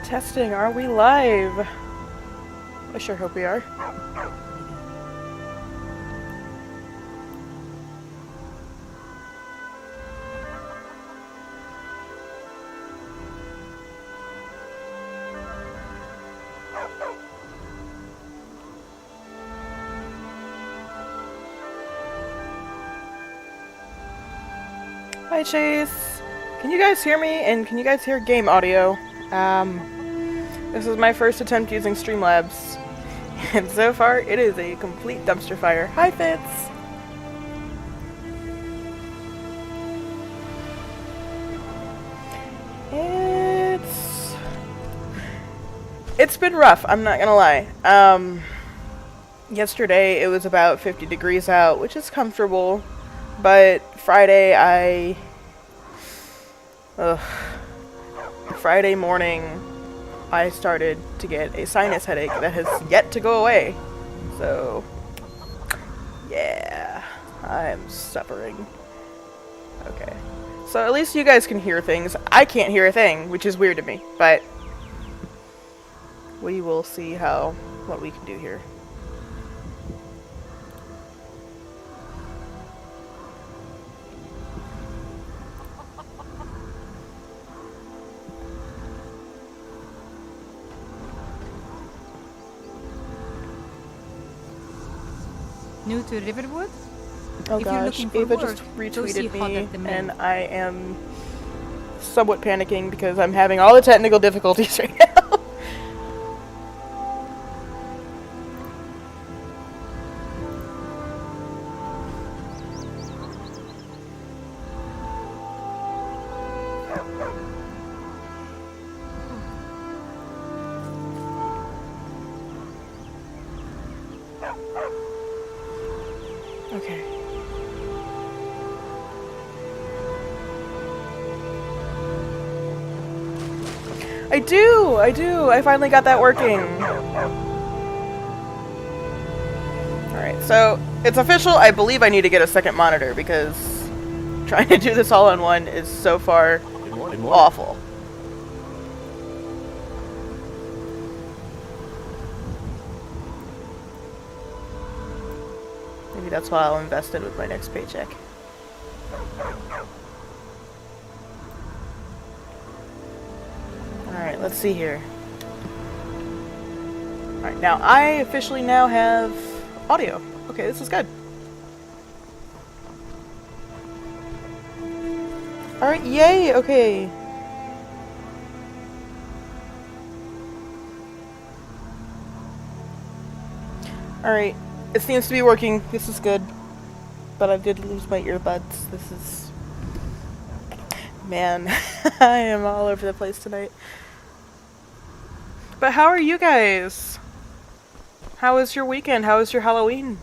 Testing, are we live? I sure hope we are. Hi Chase! Can you guys hear me? And can you guys hear game audio? This is my first attempt using Streamlabs. And so far, it is a complete dumpster fire. Hi Fitz! It's been rough, I'm not gonna lie. Yesterday it was about 50 degrees out, which is comfortable. But Friday Friday morning I started to get a sinus headache that has yet to go away. So, yeah, I'm suffering. Okay. So at least you guys can hear things. I can't hear a thing, which is weird to me, but we will see what we can do here. New to Riverwood? Oh If gosh, you're Ava for just work, go see retweeted Father me, the and Man. I am somewhat panicking because I'm having all the technical difficulties right now. Okay. I do! I finally got that working! Alright, so, it's official, I believe I need to get a second monitor because trying to do this all on one is so far awful. Maybe that's why I'll invest it with my next paycheck. Alright, let's see here. Alright, now I officially now have audio. Okay, this is good. Alright, yay! Okay. Alright, it seems to be working. This is good. But I did lose my earbuds. This is... Man, I am all over the place tonight. But how are you guys? How was your weekend? How was your Halloween?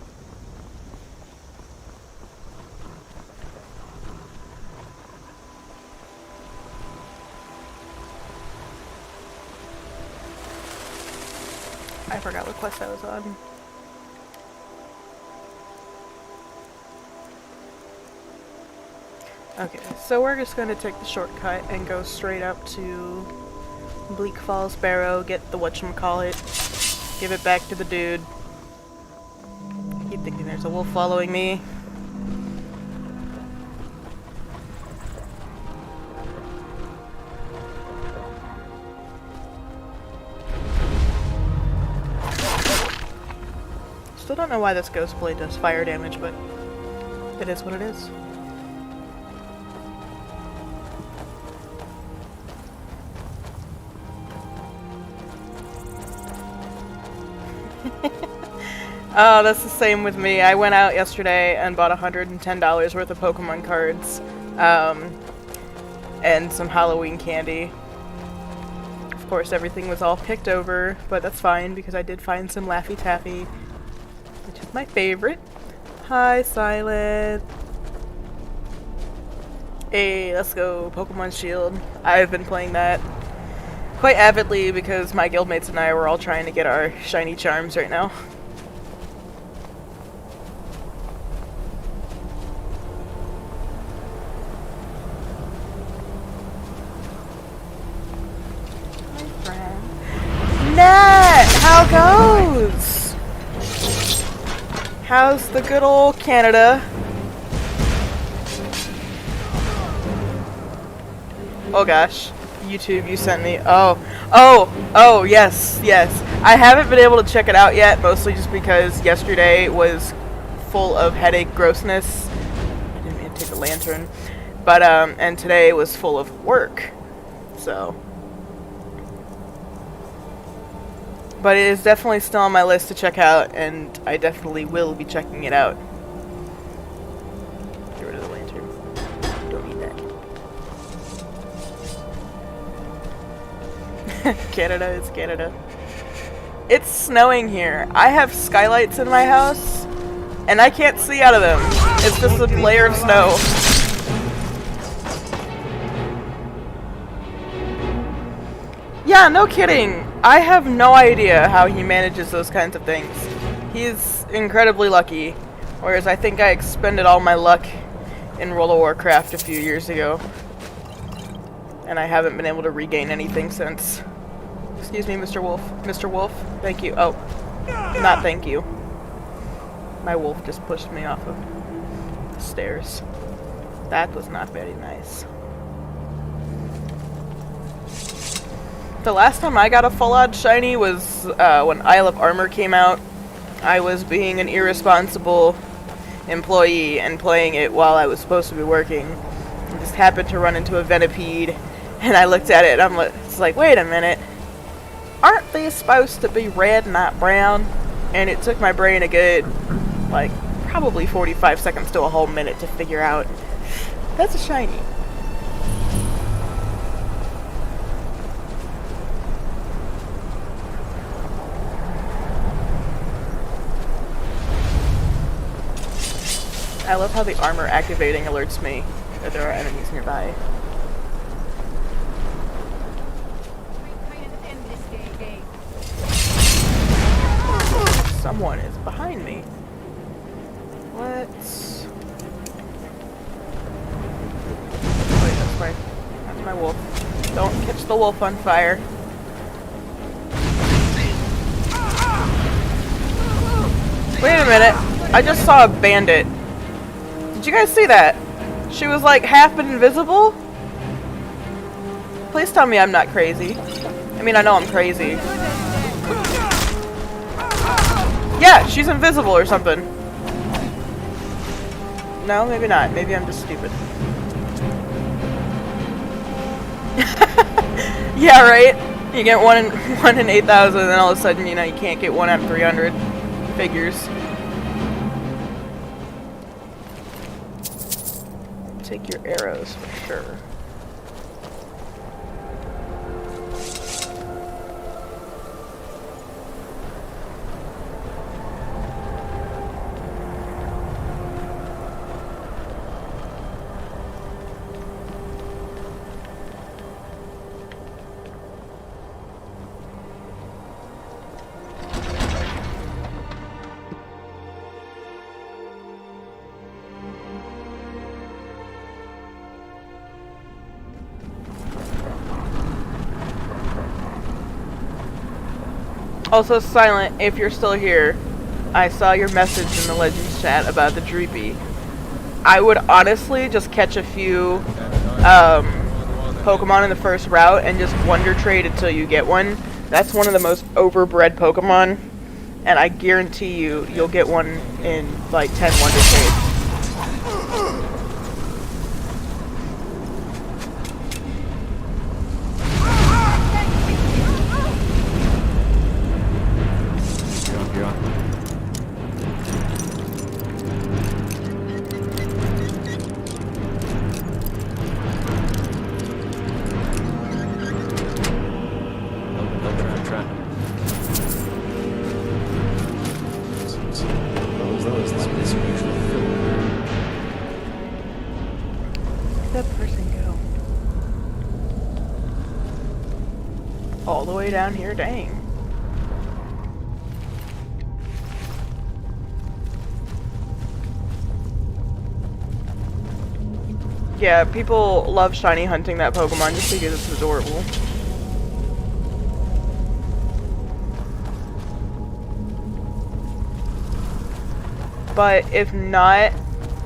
I forgot what quest I was on. Okay, so we're just gonna take the shortcut and go straight up to Bleak Falls Barrow, get the whatchamacallit, give it back to the dude. I keep thinking there's a wolf following me. Still don't know why this ghost blade does fire damage, but it is what it is. Oh, that's the same with me. I went out yesterday and bought $110 worth of Pokemon cards, and some Halloween candy. Of course, everything was all picked over, but that's fine because I did find some Laffy Taffy, which is my favorite. Hi, Silent. Hey, let's go, Pokemon Shield. I've been playing that quite avidly because my guildmates and I were all trying to get our shiny charms right now. How's the good old Canada? Oh gosh. YouTube, you sent me. Oh, yes. I haven't been able to check it out yet, mostly just because yesterday was full of headache grossness. I didn't mean to take the lantern. But, and today was full of work. So. But it is definitely still on my list to check out, and I definitely will be checking it out. Get rid of the lantern. Don't need that. Canada is Canada. It's snowing here. I have skylights in my house, and I can't see out of them. It's just a layer of snow. Yeah, no kidding. I have no idea how he manages those kinds of things. He's incredibly lucky, whereas I think I expended all my luck in World of Warcraft a few years ago. And I haven't been able to regain anything since. Excuse me, Mr. Wolf. Mr. Wolf, thank you. Oh, not thank you. My wolf just pushed me off of the stairs. That was not very nice. The last time I got a full-on shiny was when Isle of Armor came out. I was being an irresponsible employee and playing it while I was supposed to be working. I just happened to run into a Venipede, and I looked at it and it's like, wait a minute. Aren't these supposed to be red, not brown? And it took my brain a good, like, probably 45 seconds to a whole minute to figure out that's a shiny. I love how the armor activating alerts me that there are enemies nearby. Someone is behind me. Let's... Wait, that's my... That's my wolf. Don't catch the wolf on fire. Wait a minute. I just saw a bandit. Did you guys see that? She was like half invisible? Please tell me I'm not crazy. I mean, I know I'm crazy. Yeah, she's invisible or something. No, maybe not. Maybe I'm just stupid. Yeah, right? You get one in 8,000 and then all of a sudden, you know, you can't get one out of 300. Figures. Take your arrows for sure. Also, Silent, if you're still here, I saw your message in the Legends chat about the Dreepy. I would honestly just catch a few Pokemon in the first route and just Wonder Trade until you get one. That's one of the most overbred Pokemon, and I guarantee you'll get one in like 10 Wonder Trades. All the way down here, dang. Yeah, people love shiny hunting that Pokemon just because it's adorable. But if not,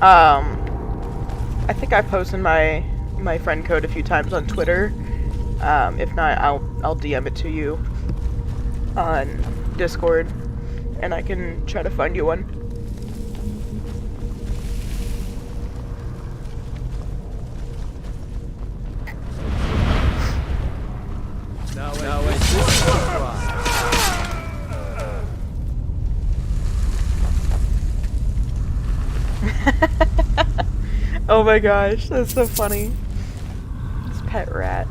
I think I posted my friend code a few times on Twitter. If not, I'll DM it to you on Discord, and I can try to find you one. Oh my gosh, that's so funny. This pet rat.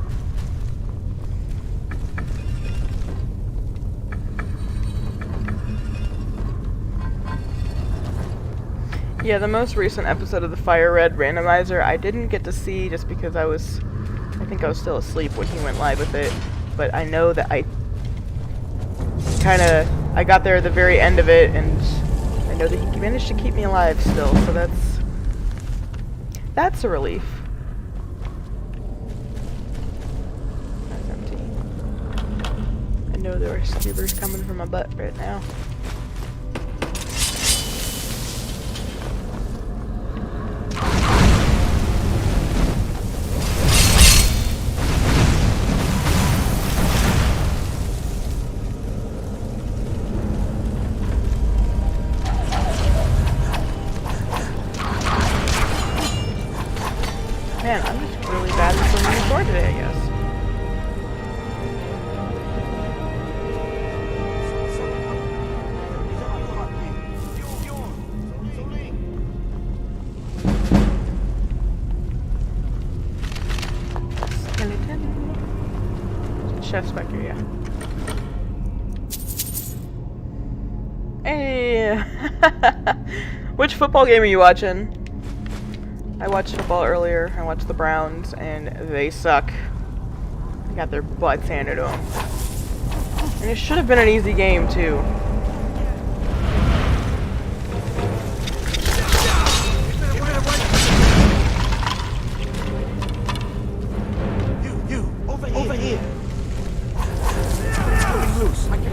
Yeah, the most recent episode of the Fire Red randomizer I didn't get to see just because I think I was still asleep when he went live with it. But I know that I got there at the very end of it, and I know that he managed to keep me alive still, so that's a relief. That's empty. I know there are skewers coming from my butt right now. Man, I'm just really bad at swinging the sword today, I guess. Skeleton. Chef Spectre, yeah. Hey! Which football game are you watching? I watched football earlier. I watched the Browns, and they suck. They got their butts handed to them. And it should have been an easy game, too. You, over here. Loose. I can.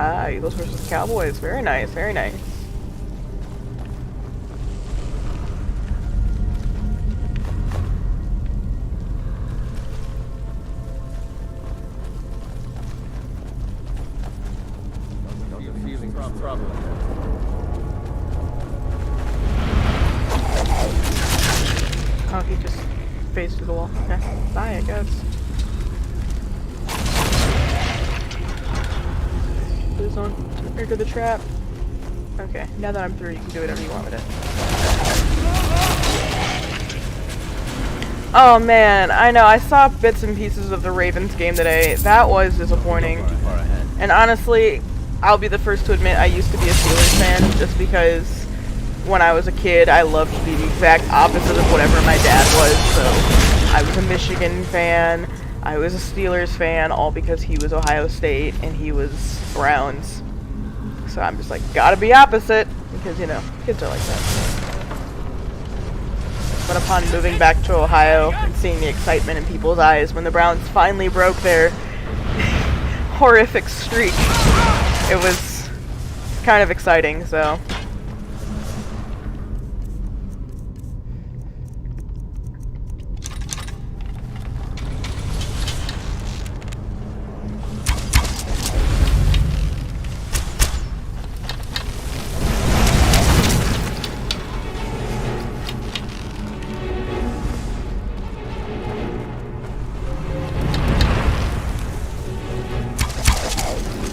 Ah, Eagles versus Cowboys. Very nice, very nice. Oh, he just phased through the wall. Okay, bye, I guess. Put this on. Enter the trap. Okay, now that I'm through, you can do whatever you want with it. Oh man, I know, I saw bits and pieces of the Ravens game today. That was disappointing. And honestly, I'll be the first to admit I used to be a Steelers fan just because when I was a kid, I loved to be the exact opposite of whatever my dad was. So I was a Michigan fan, I was a Steelers fan, all because he was Ohio State and he was Browns. So I'm just like, gotta be opposite, because, you know, kids are like that. But upon moving back to Ohio and seeing the excitement in people's eyes when the Browns finally broke their horrific streak, it was kind of exciting, so.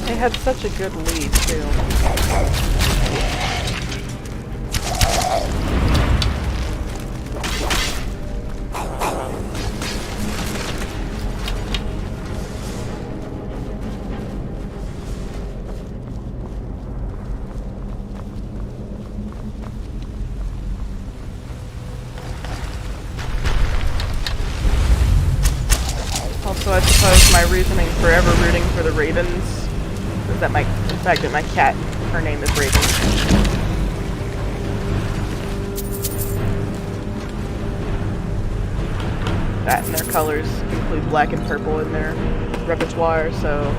They had such a good lead, too. Also, I suppose my reasoning for ever rooting for the Ravens is that the fact that my cat, her name is Raven. That and their colors include black and purple in their repertoire, so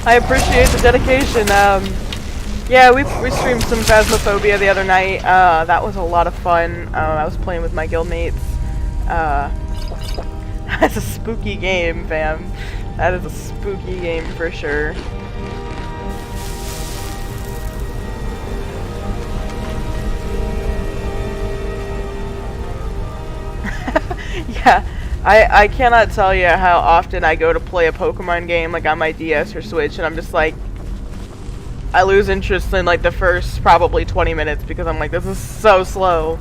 I appreciate the dedication. Yeah, we streamed some Phasmophobia the other night. That was a lot of fun. I was playing with my guildmates. That's a spooky game, fam. That is a spooky game for sure. Yeah, I cannot tell you how often I go to play a Pokemon game like on my DS or Switch, and I'm just like, I lose interest in like the first probably 20 minutes because I'm like, this is so slow.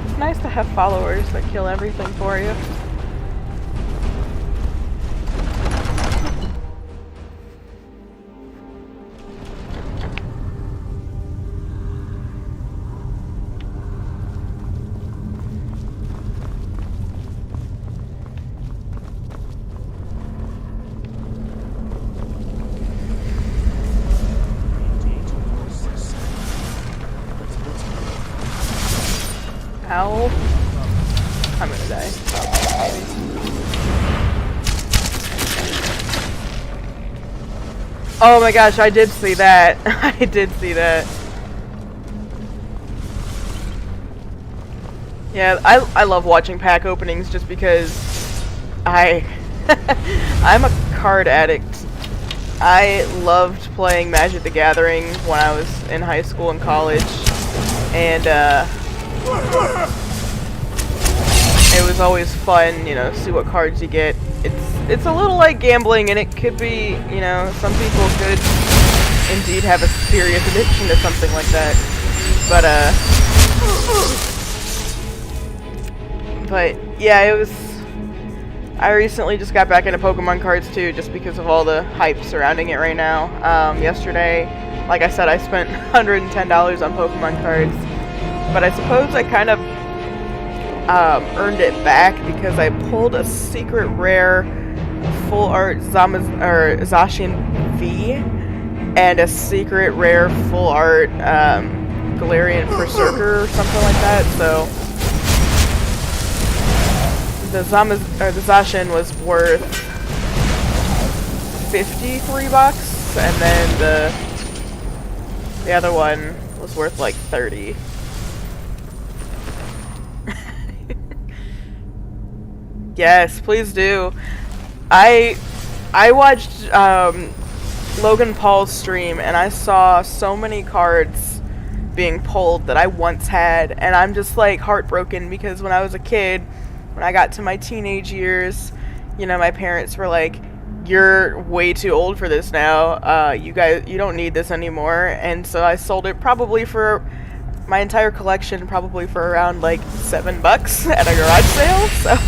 It's nice to have followers that kill everything for you. Ow. I'm gonna die. Oh my gosh, I did see that. I did see that. Yeah, I love watching pack openings just because I'm a card addict. I loved playing Magic the Gathering when I was in high school and college, and it was always fun, you know, see what cards you get. It's a little like gambling, and it could be, you know, some people could indeed have a serious addiction to something like that. But yeah, it was. I recently just got back into Pokemon cards too, just because of all the hype surrounding it right now. Yesterday, like I said, I spent $110 on Pokemon cards, but I suppose I kind of earned it back because I pulled a secret rare full art Zacian V and a secret rare full art Galarian Berserker or something like that. So the Zacian was worth $53, and then the other one was worth like 30. Yes, please do. I watched Logan Paul's stream, and I saw so many cards being pulled that I once had, and I'm just like heartbroken because when I was a kid, when I got to my teenage years, you know, my parents were like, "You're way too old for this now. You don't need this anymore." And so I sold it probably for my entire collection, probably for around like $7 at a garage sale. So.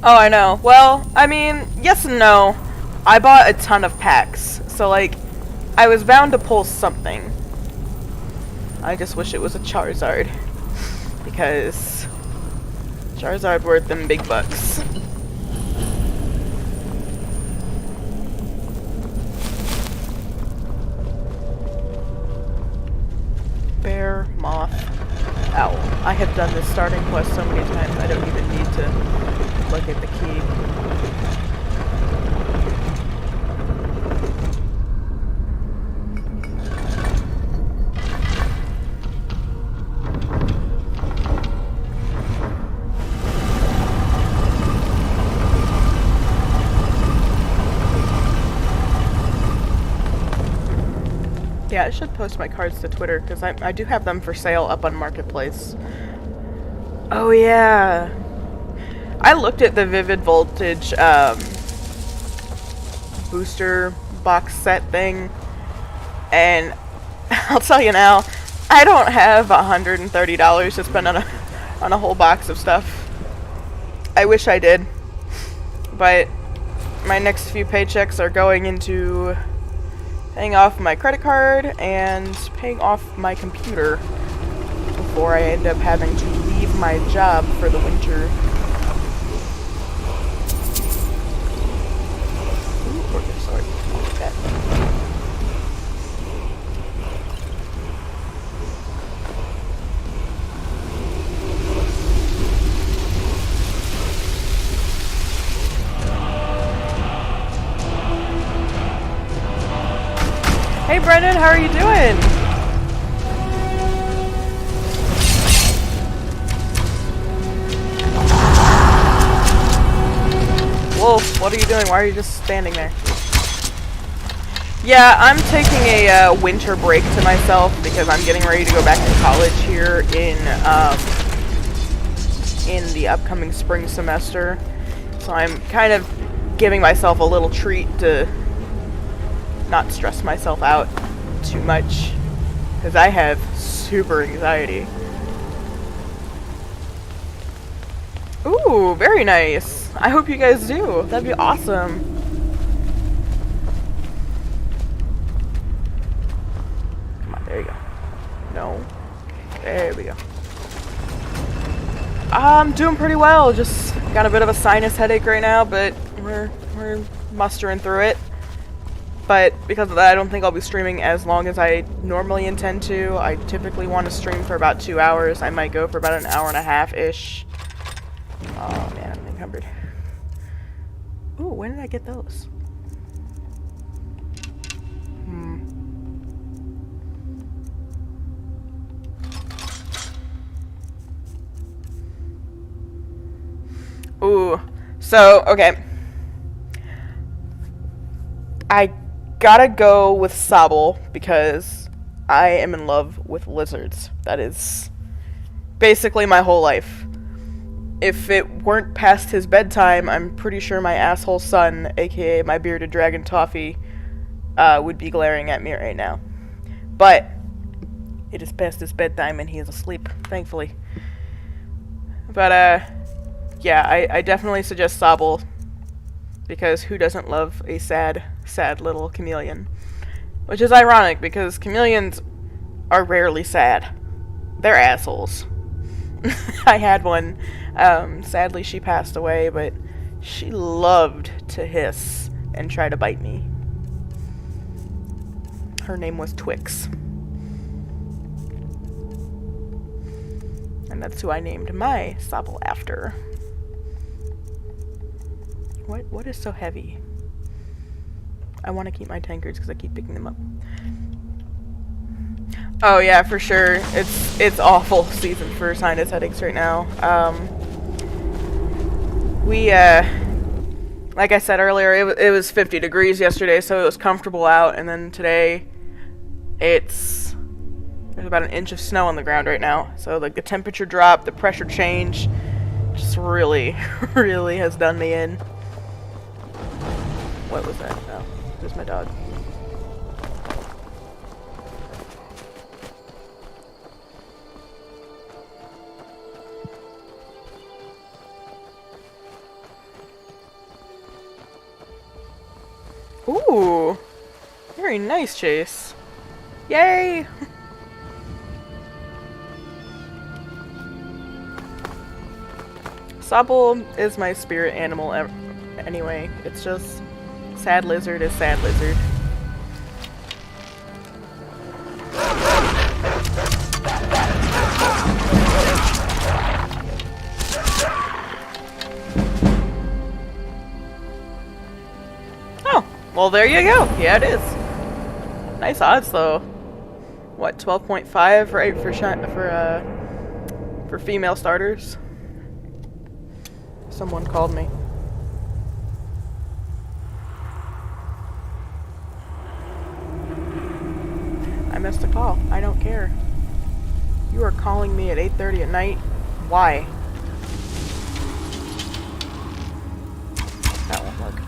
Oh, I know. Well, I mean, yes and no. I bought a ton of packs, so like, I was bound to pull something. I just wish it was a Charizard, because Charizard worth them big bucks. Bear, moth, owl. I have done this starting quest so many times I don't even need to look at the key. Yeah, I should post my cards to Twitter, because I do have them for sale up on Marketplace. Oh yeah! I looked at the Vivid Voltage booster box set thing, and I'll tell you now, I don't have $130 to spend on a whole box of stuff. I wish I did, but my next few paychecks are going into paying off my credit card and paying off my computer before I end up having to leave my job for the winter. Ooh, order sword. I'll take that. Hey Brendan, how are you doing? Wolf, what are you doing? Why are you just standing there? Yeah, I'm taking a winter break to myself because I'm getting ready to go back to college here in the upcoming spring semester. So I'm kind of giving myself a little treat to not stress myself out too much because I have super anxiety. Ooh, very nice. I hope you guys do. That'd be awesome. Come on, there you go. No. There we go. I'm doing pretty well. Just got a bit of a sinus headache right now, but we're mustering through it. But because of that, I don't think I'll be streaming as long as I normally intend to. I typically want to stream for about 2 hours. I might go for about an hour and a half-ish. Oh man, I'm encumbered. Ooh, when did I get those? Ooh, so, okay. I gotta go with Sobble because I am in love with lizards. That is basically my whole life. If it weren't past his bedtime, I'm pretty sure my asshole son, aka my bearded dragon Toffee, would be glaring at me right now. But it is past his bedtime and he is asleep, thankfully. But, yeah, I definitely suggest Sobble because who doesn't love a sad, sad little chameleon? Which is ironic because chameleons are rarely sad. They're assholes. I had one. Sadly, she passed away, but she loved to hiss and try to bite me. Her name was Twix. And that's who I named my Sobble after. What is so heavy? I want to keep my tankards because I keep picking them up. Oh yeah, for sure. It's awful season for sinus headaches right now. Like I said earlier, it was 50 degrees yesterday, so it was comfortable out, and then today there's about an inch of snow on the ground right now. So like the temperature drop, the pressure change, just really, really has done me in. What was that? Oh, there's my dog. Ooh, very nice, Chase. Yay! Sobble is my spirit animal anyway. It's just sad lizard is sad lizard. Oh, well there you go. Yeah, it is. Nice odds though. What, 12.5 right for female starters? Someone called me. I missed a call. I don't care. You are calling me at 8:30 at night. Why? That won't work.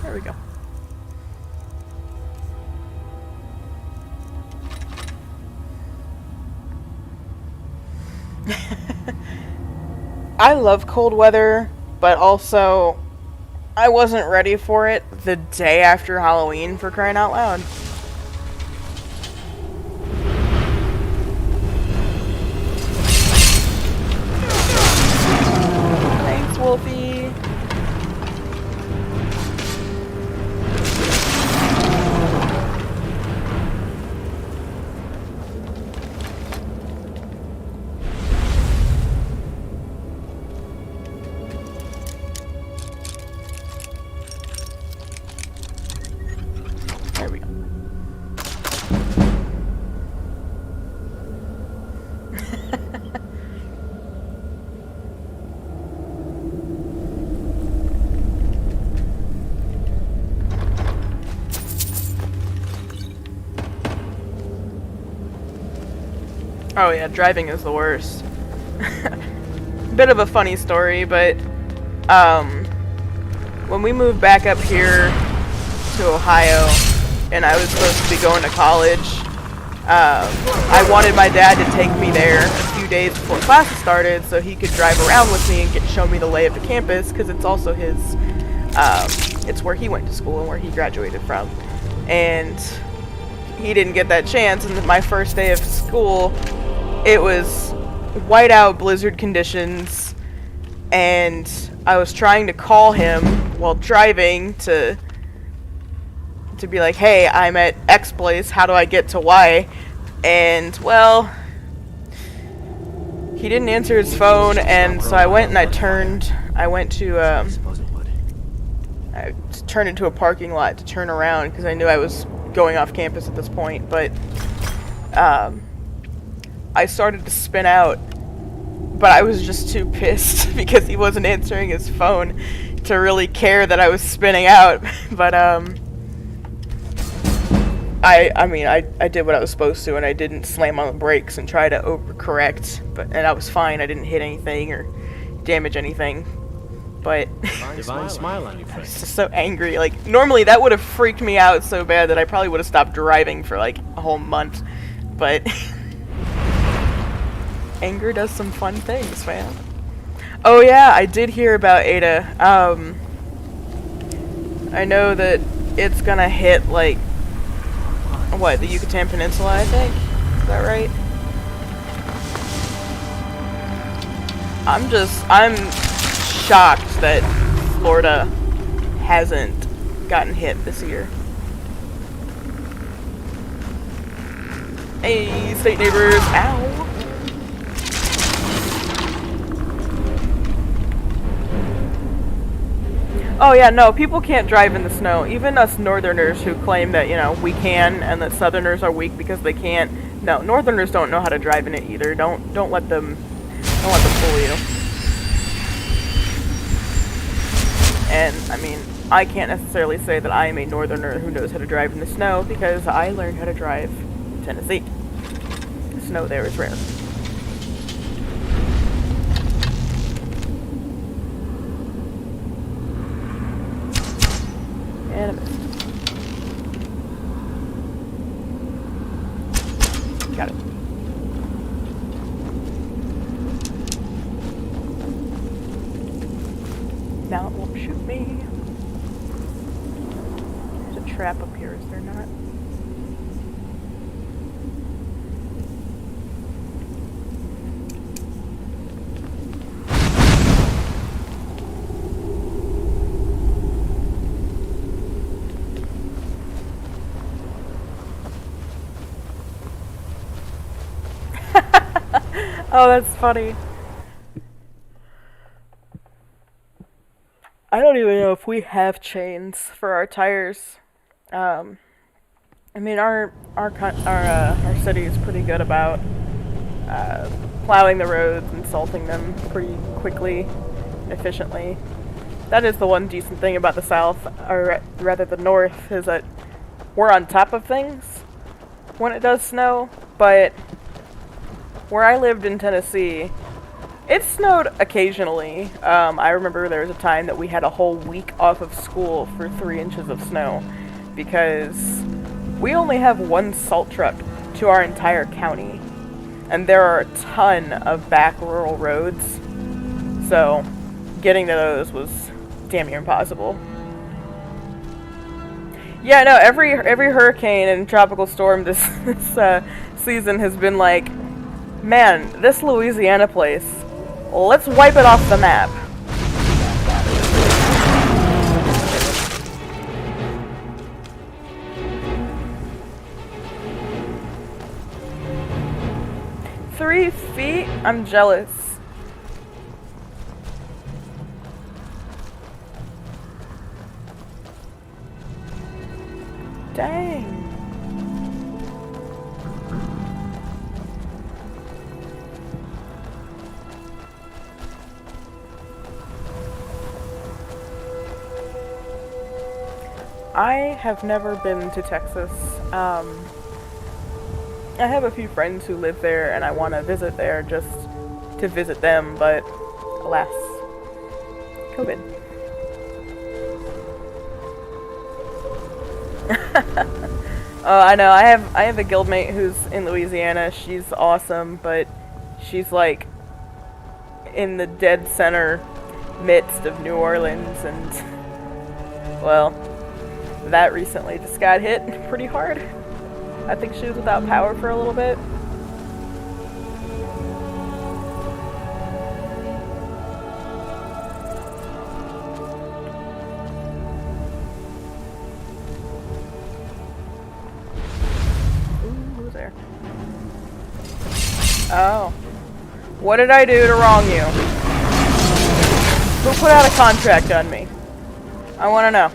There we go. I love cold weather, but also I wasn't ready for it the day after Halloween, for crying out loud. Thanks, Wolfie. There we go. Oh yeah, driving is the worst. Bit of a funny story, but when we moved back up here to Ohio and I was supposed to be going to college, I wanted my dad to take me there a few days before classes started so he could drive around with me and show me the lay of the campus, because it's also his, it's where he went to school and where he graduated from. And he didn't get that chance, and my first day of school, it was whiteout blizzard conditions, and I was trying to call him while driving to be like, hey, I'm at X place, how do I get to Y? And, well, he didn't answer his phone, and so I went and I turned into a parking lot to turn around, because I knew I was going off campus at this point, but I started to spin out, but I was just too pissed because he wasn't answering his phone to really care that I was spinning out. But I mean I did what I was supposed to, and I didn't slam on the brakes and try to overcorrect, and I was fine. I didn't hit anything or damage anything. But Divine smile on your I was face. just so angry. Like, normally that would have freaked me out so bad that I probably would have stopped driving for like a whole month. But anger does some fun things, man. Oh yeah, I did hear about Ada. I know that it's gonna hit like what, the Yucatan Peninsula, I think? Is that right? I'm shocked that Florida hasn't gotten hit this year. Hey, state neighbors. Ow. Oh yeah, no, people can't drive in the snow. Even us northerners who claim that, you know, we can and that southerners are weak because they can't. No, northerners don't know how to drive in it either. Don't let them fool you. And I mean, I can't necessarily say that I am a northerner who knows how to drive in the snow, because I learned how to drive in Tennessee. The snow there is rare. And I missed. Got it. Now it won't shoot me. There's a trap up here, is there not? Oh, that's funny. I don't even know if we have chains for our tires. I mean, our city is pretty good about plowing the roads and salting them pretty quickly and efficiently. That is the one decent thing about the South, or rather the North, is that we're on top of things when it does snow, but where I lived in Tennessee, it snowed occasionally. I remember there was a time that we had a whole week off of school for 3 inches of snow, because we only have one salt truck to our entire county, and there are a ton of back rural roads, so getting to those was damn near impossible. Yeah, no, every hurricane and tropical storm this season has been like, man, this Louisiana place, let's wipe it off the map. $3 feet? I'm jealous. Dang. I have never been to Texas. I have a few friends who live there and I want to visit there just to visit them, but alas, COVID. I know. I have a guildmate who's in Louisiana. She's awesome, but she's like in the dead center midst of New Orleans, and well, that recently just got hit pretty hard. I think she was without power for a little bit. Ooh, who's there? Oh. What did I do to wrong you? Who put out a contract on me? I want to know.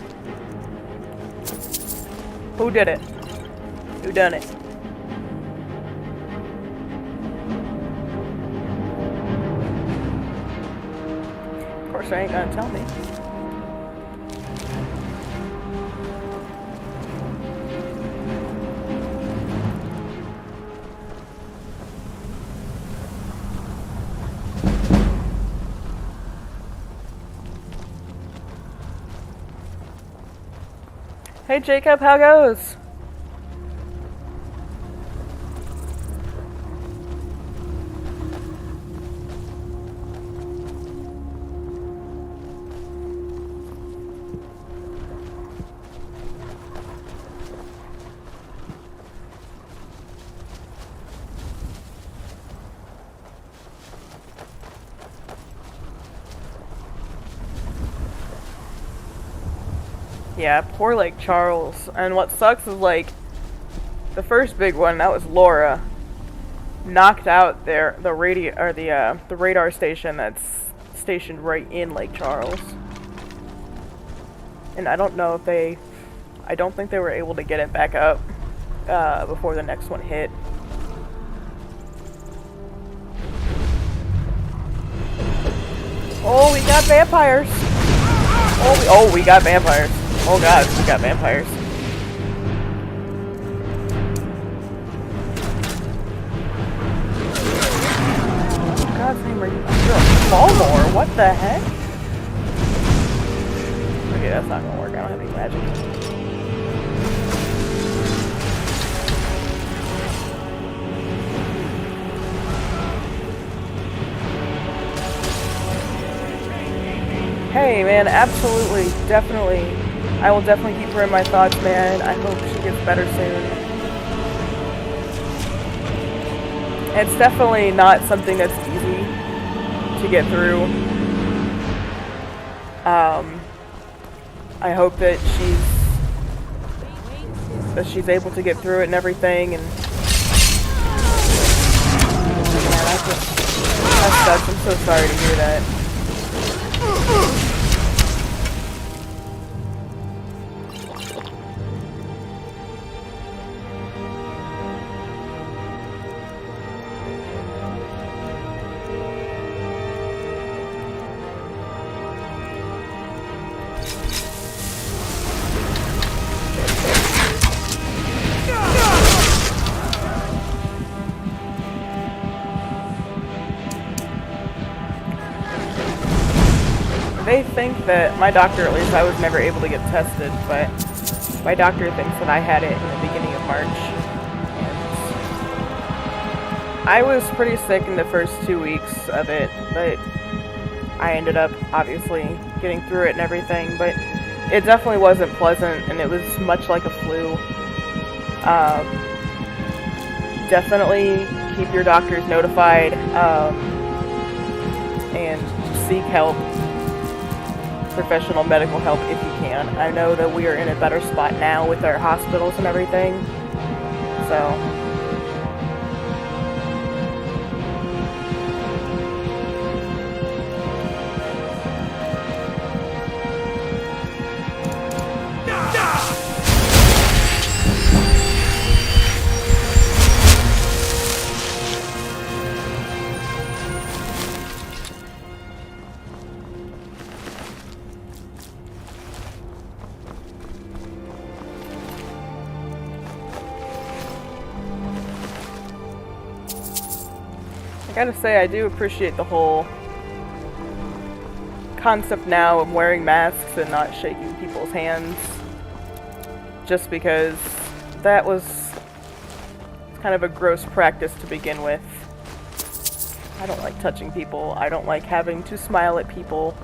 Who did it? Who done it? Of course, I ain't gonna tell me. Hey Jacob, how goes? Yeah, poor Lake Charles. And what sucks is like the first big one, that was Laura, knocked out the radar station that's stationed right in Lake Charles. And I don't think they were able to get it back up before the next one hit. Oh, we got vampires. Oh, we got vampires. Oh god, we got vampires. In God's name, you're a Balmore? What the heck? Okay, that's not gonna work. I don't have any magic. Hey man, absolutely, definitely. I will definitely keep her in my thoughts, man. I hope she gets better soon. It's definitely not something that's easy to get through. I hope that she's able to get through it and everything. And man, that sucks. I'm so sorry to hear that. They think that, my doctor at least, I was never able to get tested, but my doctor thinks that I had it in the beginning of March. And I was pretty sick in the first 2 weeks of it, but I ended up obviously getting through it and everything, but it definitely wasn't pleasant, and it was much like a flu. Definitely keep your doctors notified, and seek help, professional medical help if you can. I know that we are in a better spot now with our hospitals and everything, so... I gotta say, I do appreciate the whole concept now of wearing masks and not shaking people's hands, just because that was kind of a gross practice to begin with. I don't like touching people. I don't like having to smile at people.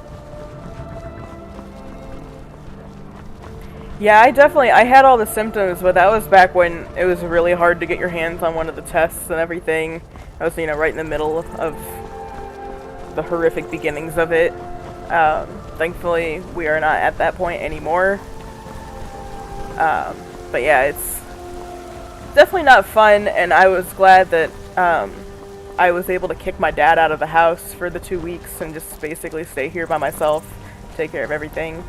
Yeah, I had all the symptoms, but that was back when it was really hard to get your hands on one of the tests and everything. I was, right in the middle of the horrific beginnings of it. Thankfully, we are not at that point anymore. But yeah, it's definitely not fun, and I was glad that I was able to kick my dad out of the house for the 2 weeks and just basically stay here by myself, take care of everything.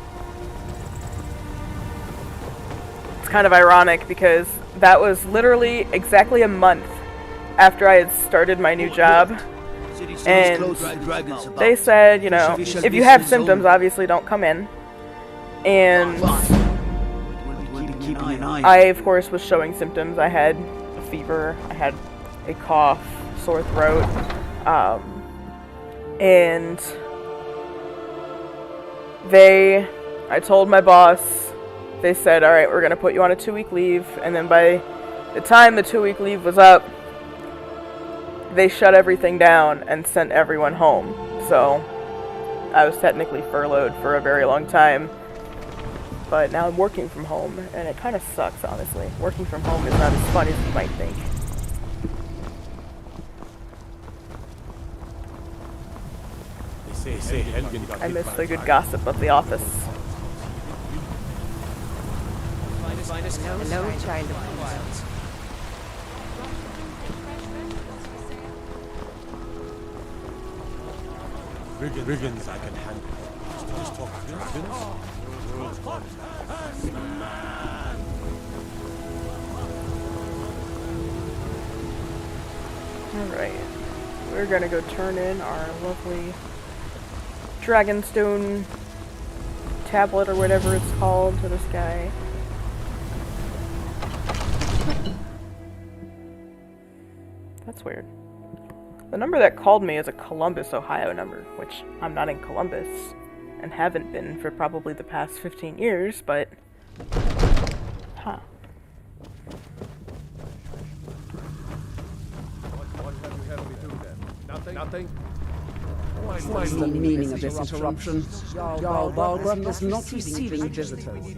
It's kind of ironic because that was literally exactly a month after I had started my new job, and they said, if you have symptoms, obviously don't come in. And I, of course, was showing symptoms. I had a fever, I had a cough, sore throat, and I told my boss, they said, alright, we're going to put you on a 2-week leave, and then by the time the 2-week leave was up, they shut everything down and sent everyone home. So I was technically furloughed for a very long time, but now I'm working from home, and it kind of sucks, honestly. Working from home is not as fun as you might think. I miss the good gossip of the office. Hello, child of wilds. Riggins, I can handle. Just talk to Riggins. Alright. We're gonna go turn in our lovely Dragonstone tablet or whatever it's called to this guy. That's weird. The number that called me is a Columbus, Ohio number, which I'm not in Columbus and haven't been for probably the past 15 years, but... Huh. What have you had me do then? Nothing? What's the meaning of this interruption? Jarl Balgrum is not receiving visitors.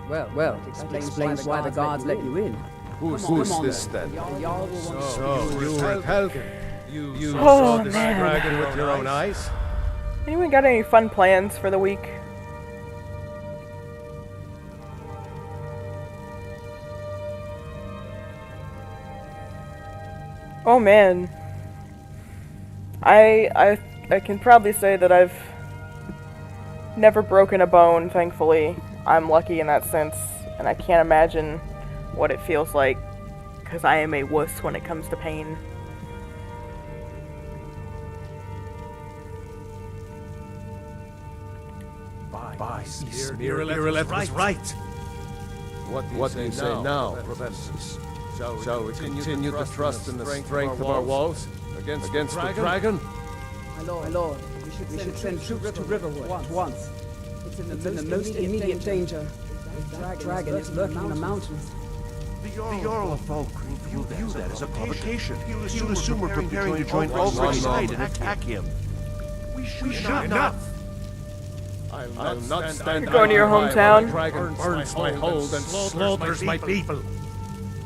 Well, it explains why the guards let you in. Who's this then? So, you were Helgen. You Oh, saw this man. dragon with your own eyes? Anyone got any fun plans for the week? Oh man. I can probably say that I've never broken a bone, thankfully. I'm lucky in that sense, and I can't imagine what it feels like, because I am a wuss when it comes to pain. Bye. Miraleth was right. What do you say now, professors? Shall we continue to trust in the strength of our walls against the dragon? My lord, we should send troops to Riverwood at once. It's in the most immediate danger. The dragon is lurking in the mountains. The Jarl of Falkreath will view that as a provocation. He'll assume we're preparing to join Ulfric's side and attack him. We should not. I'll not stand. You're going to your hometown? The dragon burns my hold and slaughters my people.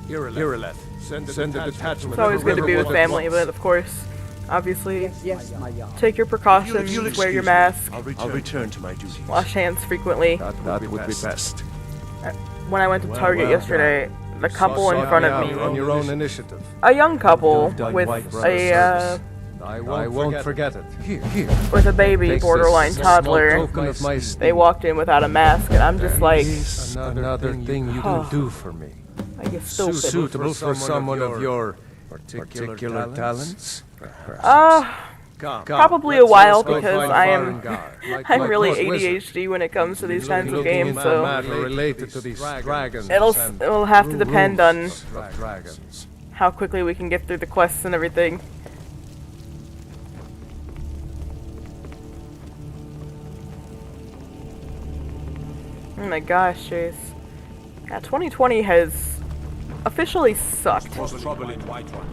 Irileth, send a detachment. It's always good to be with Riverwood family, at once. but of course, obviously, Yes, my Jarl. take your precautions, You'll wear your excuse me. mask, I'll return to my duties. wash hands frequently. That would be best. When I went to Target yesterday, the couple in front of me, on your own initiative. a young couple with I won't forget it. Here. with a baby, Take borderline this small toddler. token of my esteem. They walked in without a mask, and I'm just like, Another thing you can do for me. I get stupid. Suitable for someone of your particular talents? Probably a while Let's go because find I am Farengar. I'm really Like wizard. ADHD when it comes to these kinds of Looking games, into so matter related to these dragons. it'll have to depend on rules of dragons. how quickly we can get through the quests and everything. Oh my gosh, Chase. Yeah, 2020 has officially sucked. Was trouble in Whiterun.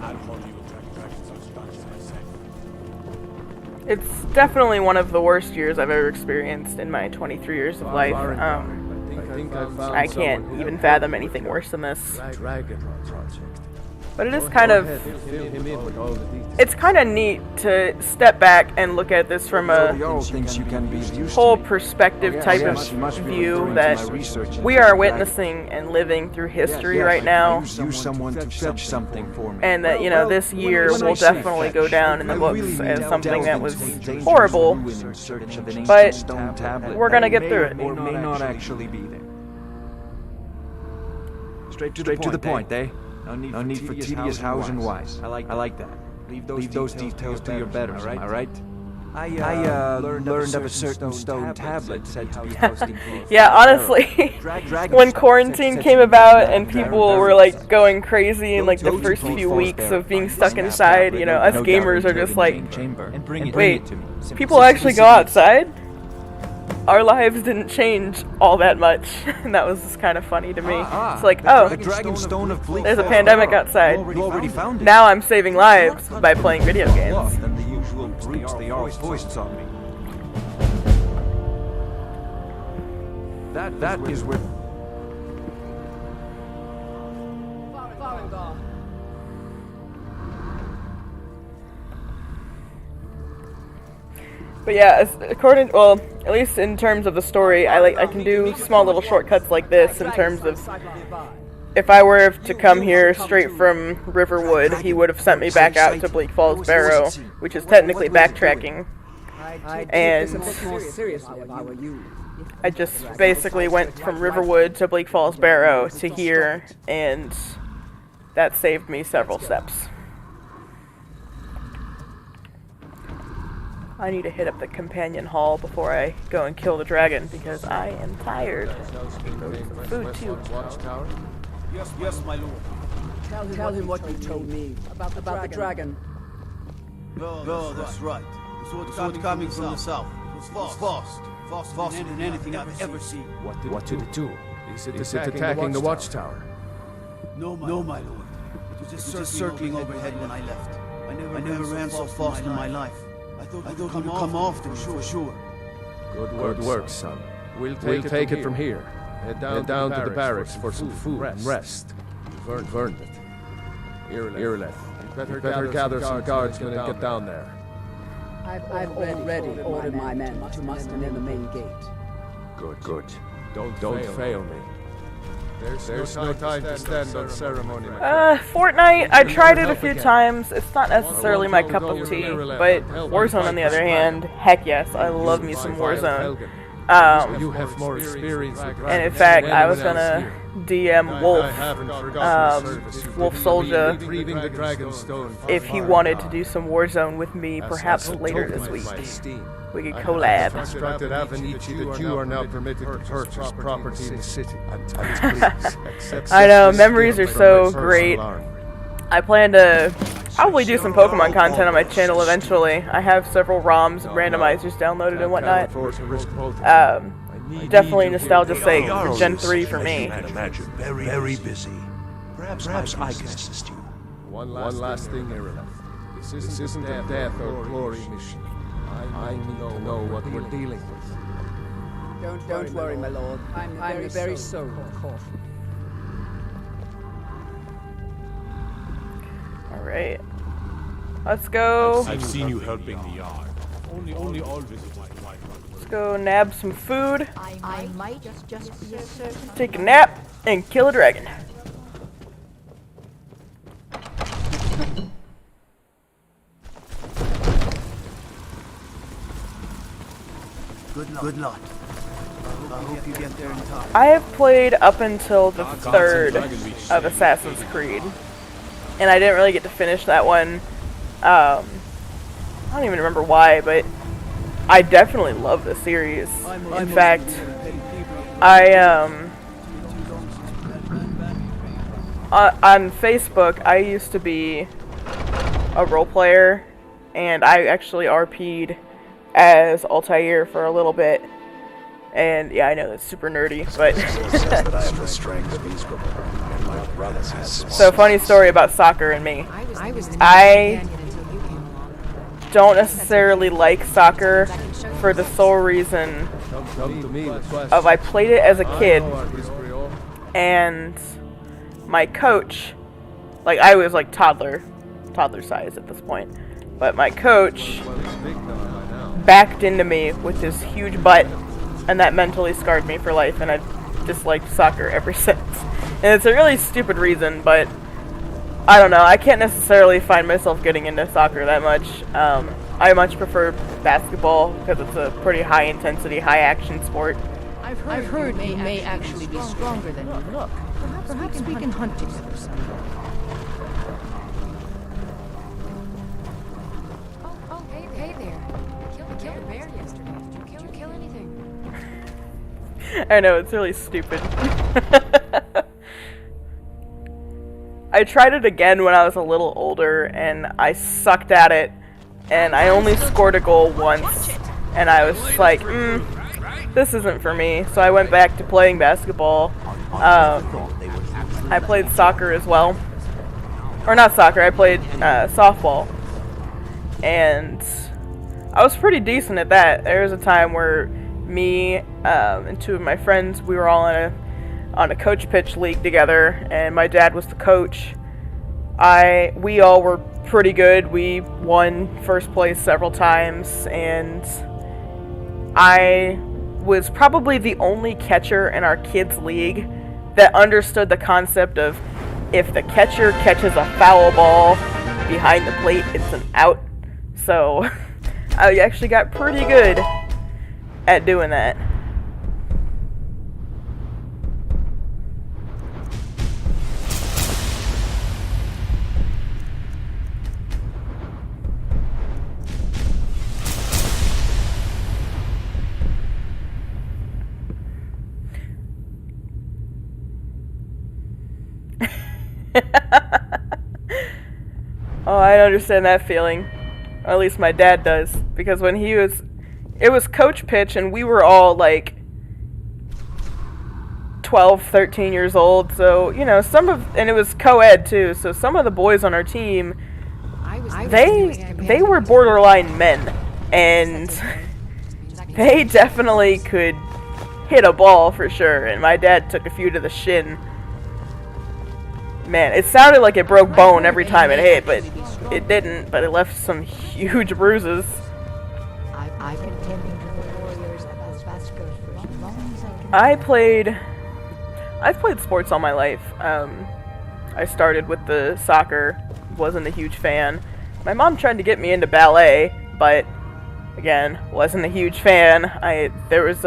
I'll call you dragons of Scotland myself. It's definitely one of the worst years I've ever experienced in my 23 years of life. I think I found I can't someone even who- fathom anything worse than this. Dragon project. But it is kind of, Fill him in with all the details. it's kind of neat to step back and look at this from a thinks you can be used whole to me. perspective type Yes, of you must be view referring to that my research we into are the witnessing and living through history Yes, right now, Use someone to fetch something for me. and that, you know, this year when I will say definitely fetch, go down in the I books really mean as something that delve was into dangerous horrible, ruin in search of an ancient but stone tablet we're gonna that get may through or it. may not actually be there. Straight to the point, eh? No need for tedious hows and whys. I like that. Leave those details to your betters, am I right? I learned of a certain stone tablet said to be housed in yeah, honestly, when quarantine came about and people were like going crazy in like the first few weeks of being stuck inside, you know, us gamers are just like, wait, people actually go outside? Our lives didn't change all that much, and that was just kind of funny to me. It's like, oh, the Dragon Stone of Bleak. there's a pandemic outside. You already found it. Now I'm saving lives by playing video games. And the usual brutes the Jarl foists on me. That is where. Farengar. But yeah, well, at least in terms of the story, I can do small little shortcuts like this in terms of if I were to come here straight from Riverwood, he would have sent me back out to Bleak Falls Barrow, which is technically backtracking. And Seriously, if I were you. I just basically went from Riverwood to Bleak Falls Barrow to here, and that saved me several steps. I need to hit up the companion hall before I go and kill the dragon because I am tired. Food too. Yes, my lord. Tell him what you told me about the dragon. No, that's right. The sword coming from the south. It was faster than anything I've ever seen. What did it do? Is it attacking the watchtower? No, my lord. It was just circling overhead when I left. I never ran so fast in my life. I thought it would come after me for sure. Good work, son. We'll take it from here. Head down to the barracks for some food and rest. You've earned it. Irileth, you better gather some guards when you get down there. I've already ordered my men to muster near the main gate. Good. Don't fail me. There's no time to stand on ceremony. Fortnite, I tried it a few times. It's not necessarily my cup of tea, but Warzone on the other hand, heck yes, I love me some Warzone. You have more experience with And in fact, I was gonna DM Wolf Soldier, if he wanted to do some Warzone with me, perhaps later this week. We could collab. Instructed Avenici that you are now permitted to purchase property in the city. I know, memories are so great. I plan to probably do some Pokemon content on my channel eventually. I have several ROMs and randomizers downloaded and whatnot. Definitely nostalgia's sake for Gen 3 for me. I imagine very busy. Perhaps I can assist you. One last thing, Irileth. This isn't a death or glory mission. I need to know what we're dealing with. Don't worry, my lord. I'm the very soul of caution. Alright. Let's go. I've seen you helping the yard. Only all visit white. Let's go nab some food, I might just be a certain. take a nap, and kill a dragon. Good luck. I hope you get there in time. I have played up until the third of Assassin's Creed, and I didn't really get to finish that one. I don't even remember why, but I definitely love the series. In fact, on Facebook, I used to be a role player, and I actually RP'd as Altair for a little bit. And yeah, I know that's super nerdy, but so funny story about soccer and me. I don't necessarily like soccer for the sole reason of I played it as a kid, and my coach, like I was like toddler size at this point, but my coach backed into me with his huge butt, and that mentally scarred me for life, and I've disliked soccer ever since. And it's a really stupid reason, but I don't know, I can't necessarily find myself getting into soccer that much. I much prefer basketball because it's a pretty high intensity, high action sport. I've heard you may actually be stronger than you look. Perhaps we can hunt together sometime. Oh, hey there. Killed a bear yesterday. Did you kill anything? I know, it's really stupid. I tried it again when I was a little older, and I sucked at it, and I only scored a goal once, and I was just like, this isn't for me, so I went back to playing basketball. I played soccer as well. Or not soccer, I played softball. And I was pretty decent at that. There was a time where me and two of my friends, we were all on a coach pitch league together, and my dad was the coach. We all were pretty good. We won first place several times, and I was probably the only catcher in our kids league that understood the concept of if the catcher catches a foul ball behind the plate, it's an out. So I actually got pretty good at doing that. Oh, I understand that feeling. Or at least my dad does. Because when it was coach pitch, and we were all like 12, 13 years old. So, you know, and it was co-ed too. So some of the boys on our team, they were borderline men. And they definitely could hit a ball for sure. And my dad took a few to the shin. Man, it sounded like it broke bone every time it hit, but it didn't, but it left some huge bruises. I've been tending to the warriors as Vasco for as long as I can. I've played sports all my life. I started with the soccer, wasn't a huge fan. My mom tried to get me into ballet, but again, wasn't a huge fan. There was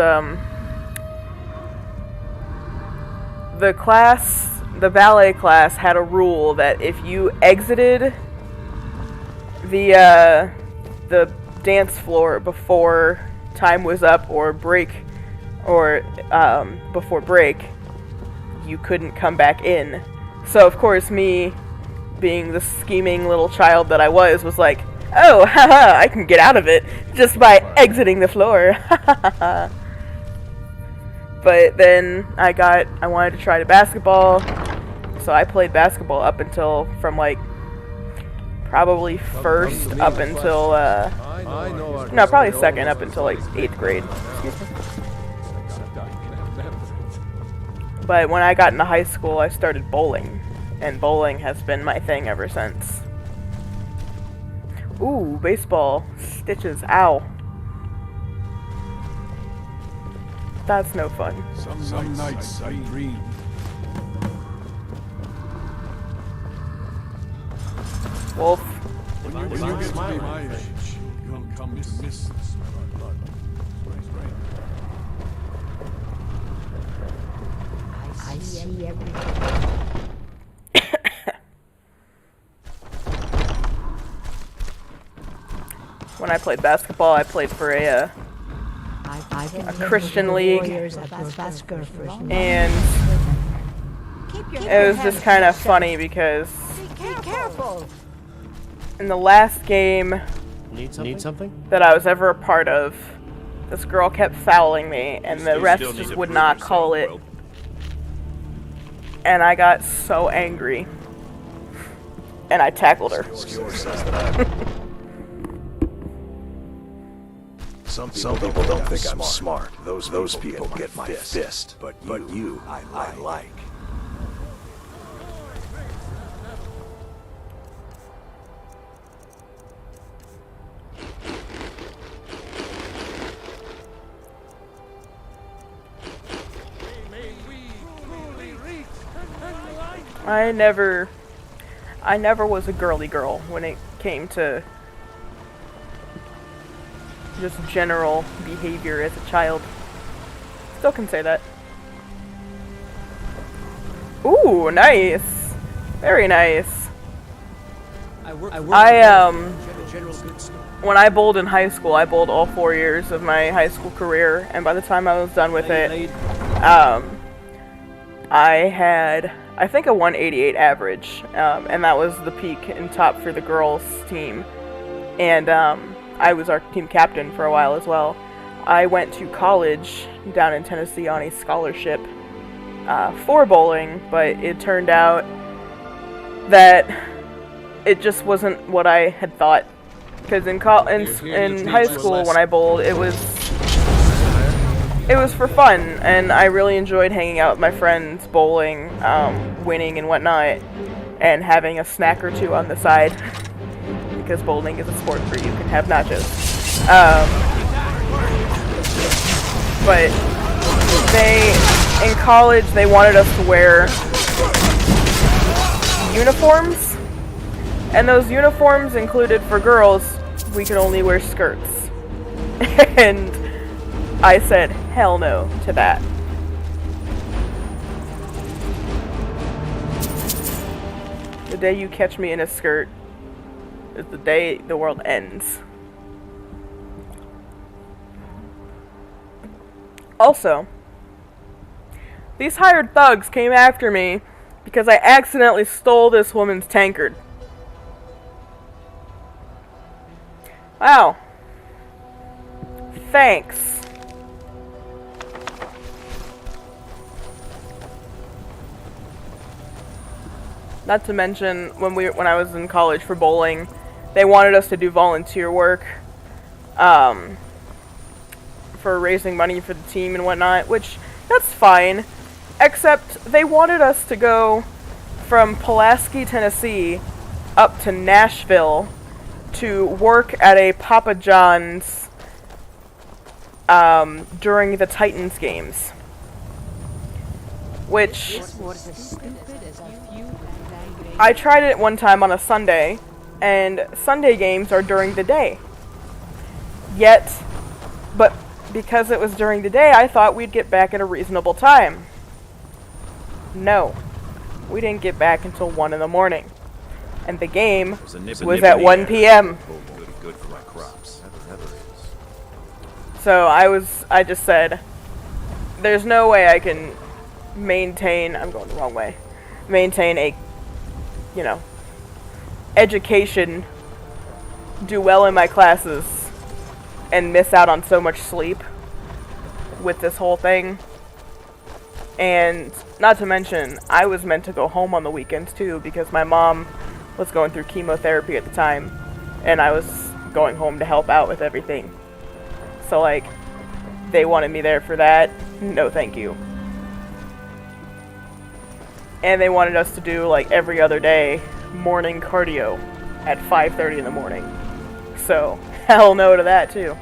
the ballet class had a rule that if you exited the dance floor before time was up or before break, you couldn't come back in. So of course me, being the scheming little child that I was like, oh, haha, I can get out of it just by exiting the floor. But then I wanted to try to basketball, so I played basketball up until from like probably first up until, no, probably second up until like 8th grade. But when I got into high school, I started bowling, and bowling has been my thing ever since. Ooh, baseball. Stitches. Ow. That's no fun. Some nights I dream. Wolf. When you get to be my age, you'll come to miss the smell of blood. I see everything. When I played basketball, I played for a Christian league, and it was just kind of funny because in the last game Need something? that I was ever a part of, this girl kept fouling me, and the refs just would not call it, and I got so angry, and I tackled her. Some people don't think I'm smart. Those people get my fist. But you, I like. I never was a girly girl when it came to just general behavior as a child. Still can say that. Ooh, nice. Very nice. When I bowled in high school, I bowled all 4 years of my high school career, and by the time I was done with it, I had, I think, a 188 average, and that was the peak and top for the girls team. And I was our team captain for a while as well. I went to college down in Tennessee on a scholarship for bowling, but it turned out that it just wasn't what I had thought. Because in high school when I bowled, it was for fun, and I really enjoyed hanging out with my friends, bowling, winning and whatnot, and having a snack or two on the side. Because bowling is a sport where you can have nachos. But in college, they wanted us to wear uniforms, and those uniforms included, for girls, we could only wear skirts. And I said hell no to that. The day you catch me in a skirt is the day the world ends. Also, these hired thugs came after me because I accidentally stole this woman's tankard. Wow. Thanks. Not to mention, when I was in college for bowling, they wanted us to do volunteer work for raising money for the team and whatnot, which, that's fine, except they wanted us to go from Pulaski, Tennessee, up to Nashville to work at a Papa John's during the Titans games. Which, I tried it one time on a Sunday, and Sunday games are during the day. But because it was during the day, I thought we'd get back at a reasonable time. No. We didn't get back until 1 in the morning. And the game was at 1 p.m. Good for my crops. Never is. So I just said, there's no way I can maintain, I'm going the wrong way, maintain a, education, do well in my classes, and miss out on so much sleep with this whole thing. And not to mention, I was meant to go home on the weekends too, because my mom was going through chemotherapy at the time, and I was going home to help out with everything. So, like, they wanted me there for that. No, thank you. And they wanted us to do, like, every other day, morning cardio at 5:30 in the morning. So, hell no to that, too.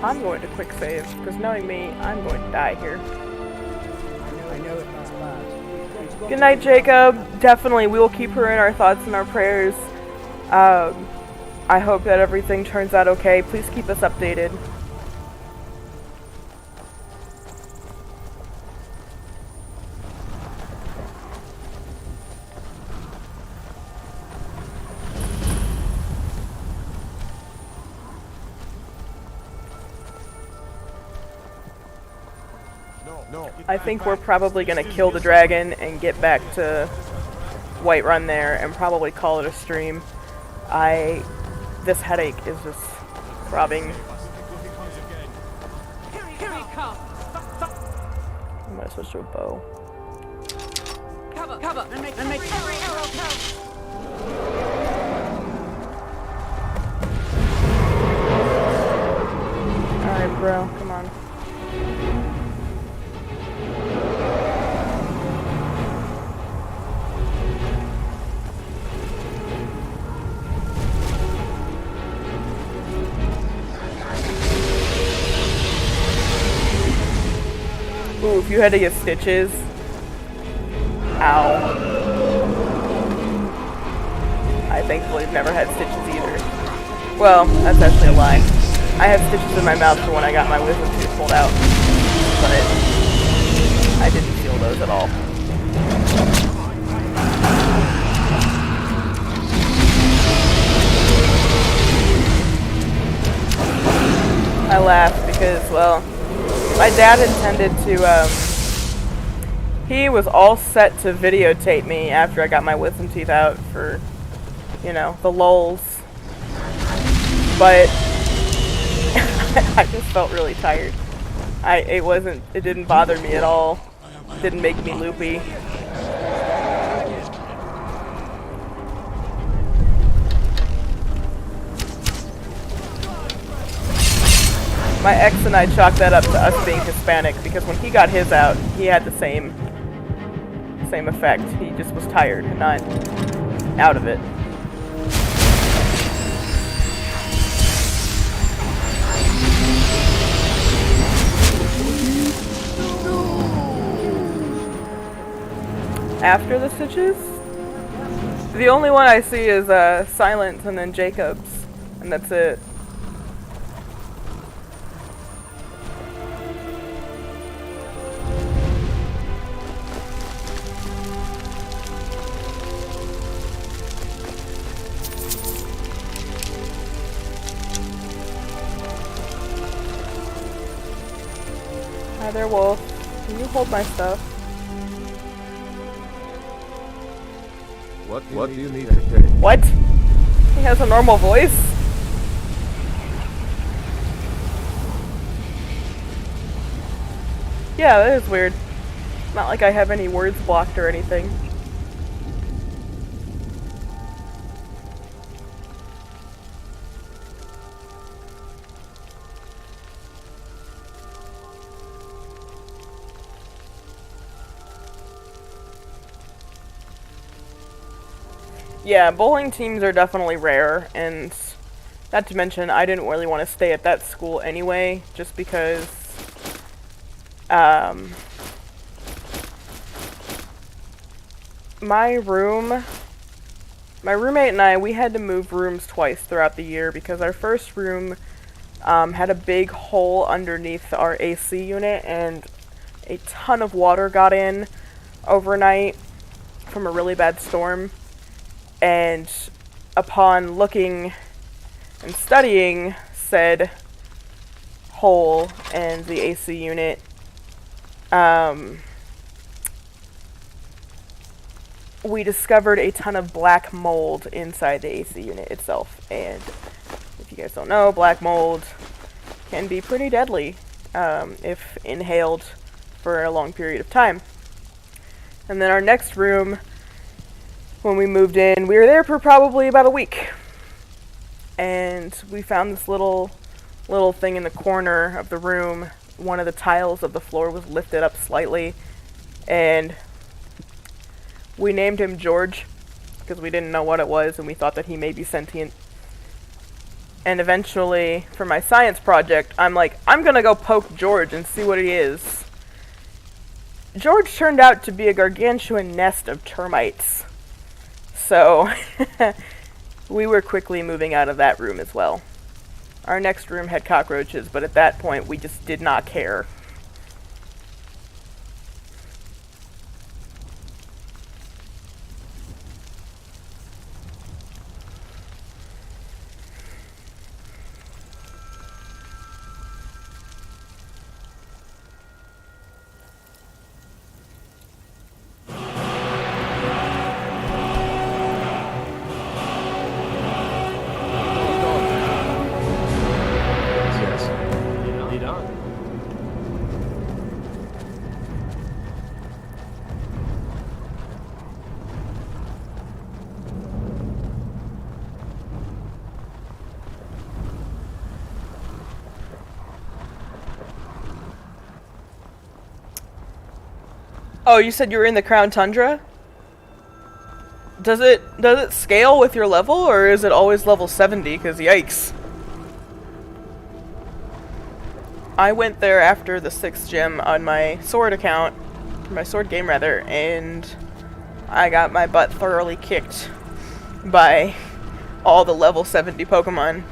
I'm going to quick save, because knowing me, I'm going to die here. I know it was bad. Good night, Jacob. Definitely, we will keep her in our thoughts and our prayers. I hope that everything turns out okay. Please keep us updated. I think we're probably going to kill the dragon and get back to Whiterun there and probably call it a stream. This headache is just throbbing. I'm going to switch to a bow. Cover! And make every arrow count! Alright, bro, come on. Ooh, if you had to get stitches. Ow. I thankfully have never had stitches either. Well, that's actually a lie. I had stitches in my mouth for when I got my wisdom tooth pulled out. But I didn't feel those at all. I laughed because, well, my dad intended to, he was all set to videotape me after I got my wisdom teeth out for, you know, the lulz. But I just felt really tired. It didn't bother me at all. It didn't make me loopy. My ex and I chalked that up to us being Hispanic because when he got his out, he had the same effect. He just was tired and not out of it. After the stitches, the only one I see is Silence and then Jacob's, and that's it. Hi there, Wolf. Can you hold my stuff? What do you need to take? What? He has a normal voice? Yeah, that is weird. Not like I have any words blocked or anything. Yeah, bowling teams are definitely rare, and not to mention, I didn't really want to stay at that school anyway, just because, my roommate and I, we had to move rooms twice throughout the year, because our first room, had a big hole underneath our AC unit, and a ton of water got in overnight from a really bad storm. And upon looking and studying said hole and the AC unit, we discovered a ton of black mold inside the AC unit itself. And if you guys don't know, black mold can be pretty deadly if inhaled for a long period of time. And then our next room, when we moved in, we were there for probably about a week. And we found this little thing in the corner of the room. One of the tiles of the floor was lifted up slightly, and we named him George because we didn't know what it was and we thought that he may be sentient. And eventually, for my science project, I'm like, I'm gonna go poke George and see what he is. George turned out to be a gargantuan nest of termites. So, we were quickly moving out of that room as well. Our next room had cockroaches, but at that point, we just did not care. Oh, you said you were in the Crown Tundra? Does it scale with your level, or is it always level 70? Because yikes. I went there after the 6th gym on my sword account, my sword game rather, and I got my butt thoroughly kicked by all the level 70 Pokemon.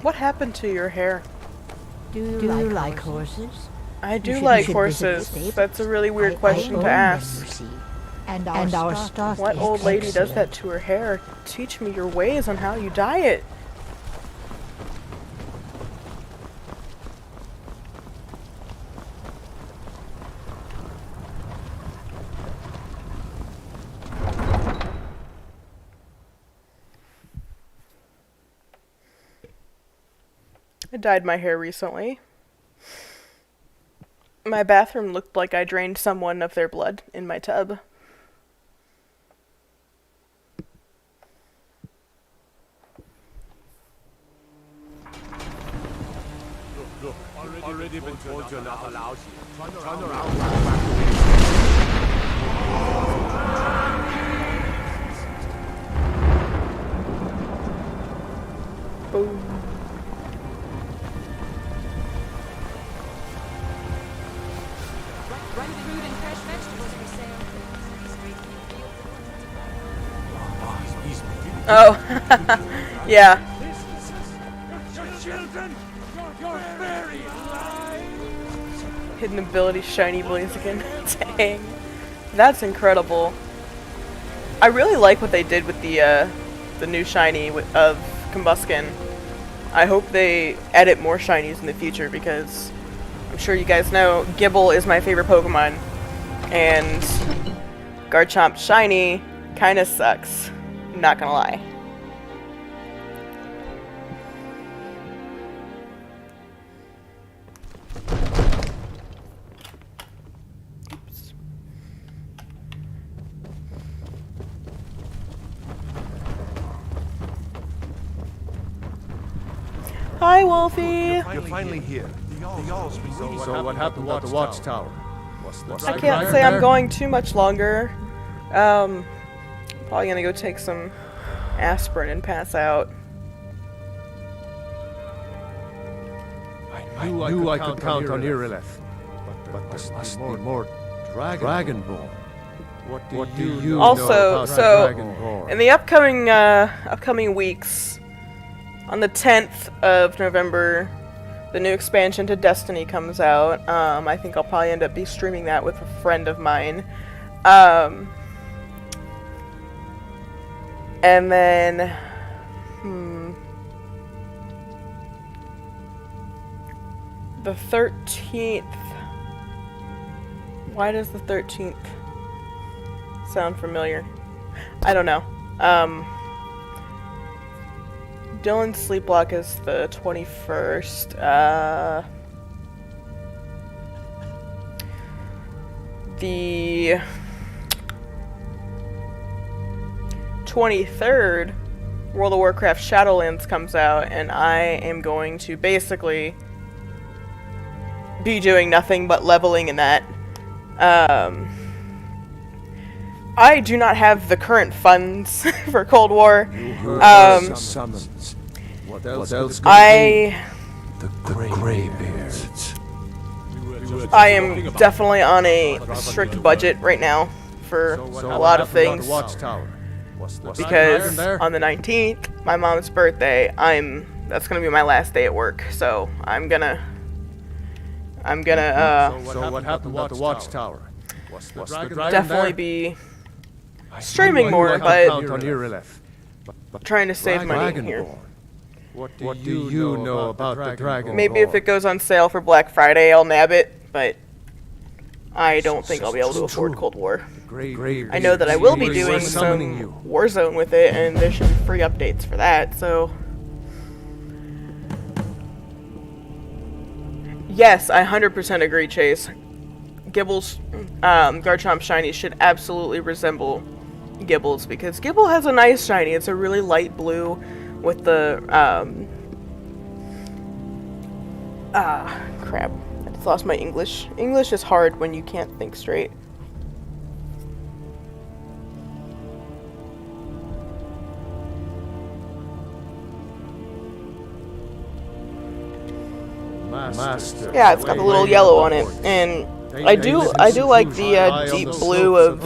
What happened to your hair? Do you like horses? I do You like should visit horses. the stable. That's a really weird question own to them, ask. you see. And our stock What is old lady does that excellent. to her hair? Teach me your ways on how you dye it. I dyed my hair recently. My bathroom looked like I drained someone of their blood in my tub. Look, already been told you're not allowed here. Turn around. Back Boom. Run fruit and fresh vegetables for sale. Oh, yeah. Children, you're very alive. Hidden ability, shiny blaziken. Dang. That's incredible. I really like what they did with the new shiny of Combuskin. I hope they edit more shinies in the future because I'm sure you guys know Gibble is my favorite Pokemon. And Garchomp shiny kinda sucks. Not gonna lie. Oops. Hi, Wolfie. You're finally here. So what happened at the watchtower? I can't say I'm going too much longer. Probably gonna go take some aspirin and pass out. I knew I could count on Irileth. But there must be more Dragonborn. What do you Also, know about so Dragonborn? in the upcoming weeks, on the 10th of November, the new expansion to Destiny comes out. I think I'll probably end up be streaming that with a friend of mine. And then, the 13th. Why does the 13th sound familiar? I don't know. Dylan's sleep block is the 21st. The 23rd, World of Warcraft Shadowlands comes out, and I am going to basically be doing nothing but leveling in that. I do not have the current funds for Cold War. Summons. What else The Greybeards. I am definitely on a strict budget right now for a lot of things. Watchtower. Because on the 19th, my mom's birthday, that's gonna be my last day at work. So I'm gonna So what happened at the Watchtower? definitely be streaming more, but trying to save money here. What do you know about the Dragon? Maybe if it goes on sale for Black Friday, I'll nab it, but I don't think I'll be able to afford Cold War. I know that I will be doing some Warzone with it, and there should be free updates for that, so... Yes, I 100% agree, Chase. Gibble's Garchomp shiny should absolutely resemble Gibble's, because Gibble has a nice shiny. It's a really light blue with the, crap. I just lost my English. English is hard when you can't think straight. Master. Yeah, it's got the little yellow on it, and I do like the deep blue of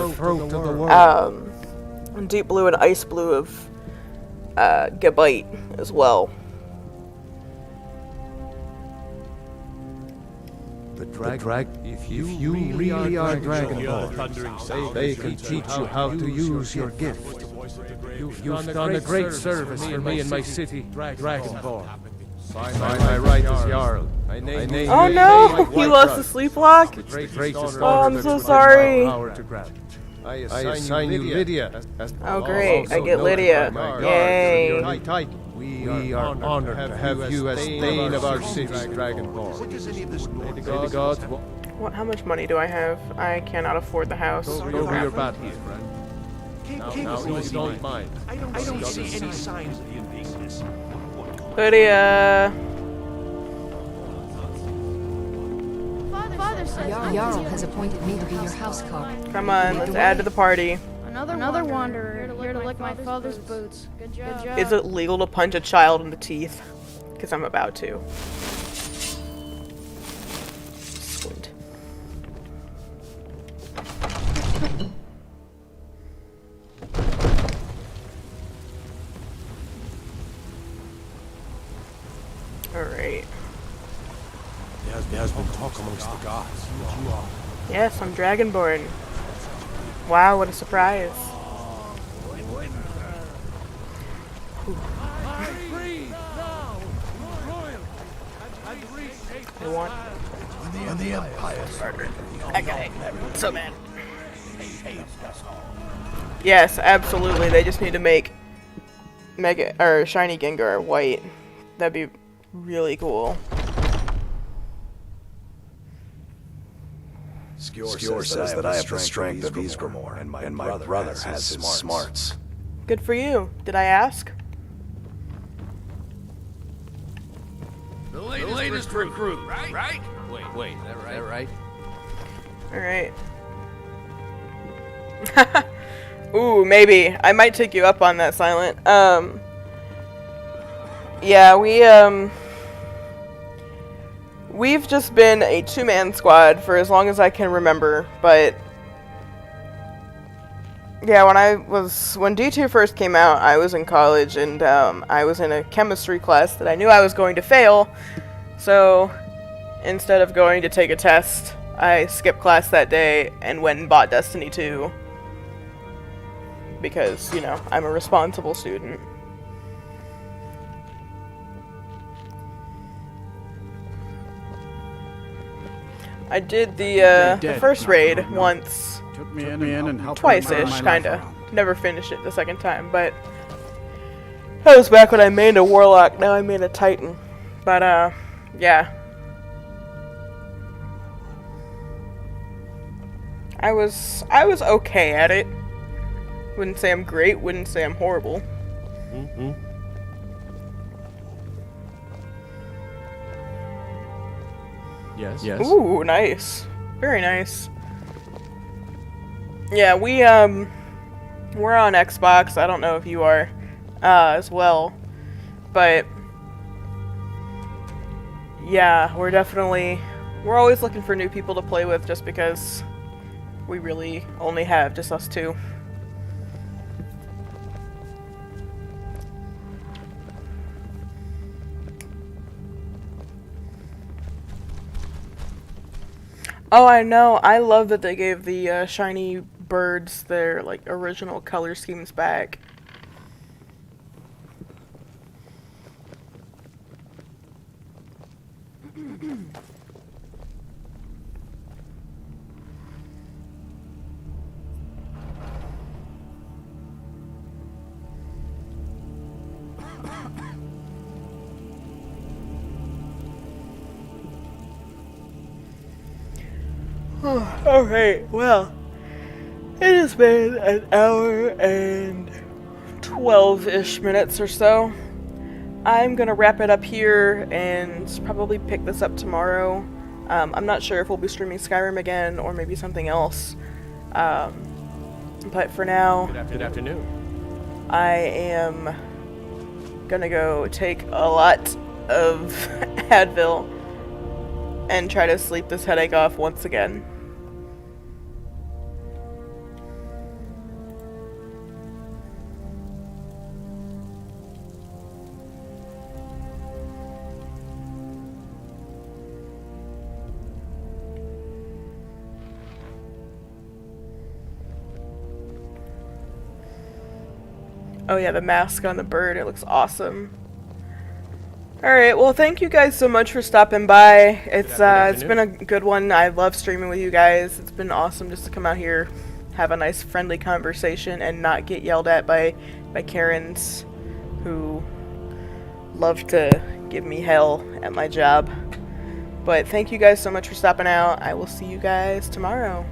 deep blue and ice blue of Gabite as well. The drag. If you really are Dragonborn, they can teach you how to use your gift. You've done a great service for me and my city, Dragonborn. By my right as Jarl. Oh no! He lost the sleep block? Oh, I'm so sorry. I assign you Lydia. Oh great, I get Lydia. Yay. We are honored to have you as Thane of our city, Dragonborn. May the gods... What? How much money do I have? I cannot afford the house. Go over your battles, friend. Now you don't mind. I don't see any signs of the invasiveness. Lydia. Jarl has appointed me to be your house cop. Come on, let's add to the party. Another wanderer here to lick my father's boots. Good job. Is it legal to punch a child in the teeth? Because I'm about to. Squint. Alright. There has been talk amongst the gods. You are. Yes, I'm Dragonborn. Wow, what a surprise. I want... When the Empire's murdered, that guy. So mad. Yes, absolutely. They just need to make Mega or Shiny Gengar white. That'd be really cool. Skjor says that I have the strength of Ysgramor, and my brother has his smarts. Good for you. Did I ask? The latest recruit, right? Wait, is that right? Alright. Ooh, maybe. I might take you up on that, Silent. Yeah, we've just been a two-man squad for as long as I can remember, but Yeah, when D2 first came out, I was in college, and I was in a chemistry class that I knew I was going to fail, so instead of going to take a test, I skipped class that day and went and bought Destiny 2, because, you know, I'm a responsible student. I did the first raid once. Took me in and helped Twice-ish, kinda. Never finished it the second time, but that was back when I made a warlock. Now I made a titan. But yeah, I was okay at it. Wouldn't say I'm great. Wouldn't say I'm horrible. Yes. Ooh, nice. Very nice. Yeah, we're on Xbox. I don't know if you are as well, but yeah, we're always looking for new people to play with, just because we really only have just us two. Oh, I know. I love that they gave the shiny birds their like original color schemes back. Alright, well, it has been an hour and 12-ish minutes or so. I'm gonna wrap it up here and probably pick this up tomorrow. I'm not sure if we'll be streaming Skyrim again or maybe something else. But for now, Good afternoon. I am gonna go take a lot of Advil and try to sleep this headache off once again. Oh yeah, the mask on the bird, it looks awesome. Alright, well thank you guys so much for stopping by. It's been a good one. I love streaming with you guys. It's been awesome just to come out here, have a nice friendly conversation, and not get yelled at by Karens who love to give me hell at my job. But thank you guys so much for stopping out. I will see you guys tomorrow.